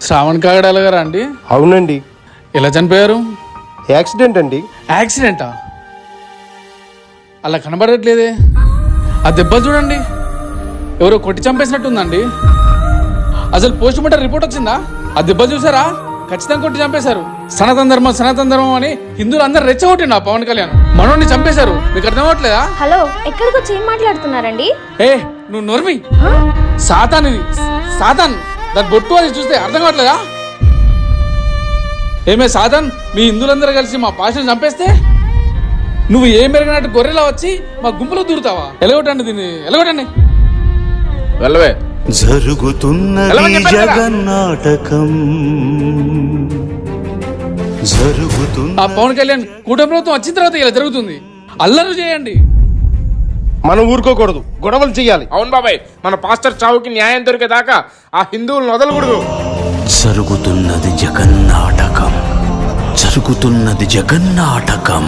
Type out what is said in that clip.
శ్రావణ్ కాగడాల గారా అండి? అవునండి. ఎలా చనిపోయారు? యాక్సిడెంట్ అండి. యాక్సిడెంటా? అలా కనబడట్లేదే. ఆ దెబ్బ చూడండి, ఎవరో కొట్టి చంపేసినట్టుందండి. అసలు పోస్ట్ మార్టం రిపోర్ట్ వచ్చిందా? ఆ దెబ్బ చూసారా? ఖచ్చితంగా కొట్టి చంపేశారు. సనాతన ధర్మం అని హిందువులు అందరూ రెచ్చగొట్టిండు ఆ పవన్ కళ్యాణ్. మనోడిని చంపేశారు. మీకు అర్థం అవ్వట్లేదా? హలో, ఎక్కడికి వచ్చి ఏం మాట్లాడుతున్నారండి? ఏ నువ్వు నోర్మి. సాతాన్ ఇది, సాతాన్. దాని బొట్టు అది చూస్తే అర్థం కావట్లేదా? ఏమే సాతాన్, మీ హిందువులందరూ కలిసి మా పాషను చంపేస్తే నువ్వు ఏం మెరుగనట్టు గొర్రెలా వచ్చి మా గుంపులో దూరుతావా? ఎలగొట్టండి దీన్ని, ఎలగొట్టండి. వెళ్ళవే. జరుగుతున్నది జగన్నాటకం, జరుగుతున్న ఆ పవన్ కళ్యాణ్ కూటమి ప్రభుత్వం వచ్చిన తర్వాత ఇలా జరుగుతుంది. అల్లరు చేయండి. మనం ఊరుకోకూడదు, గొడవలు చెయ్యాలి. అవును బాబాయ్, మన పాస్టర్ చావుకి న్యాయం దొరికేదాకా ఆ హిందువులను వదలకూడదు. జరుగుతున్నది జగన్నాటకం, జరుగుతున్నది జగన్నాటకం.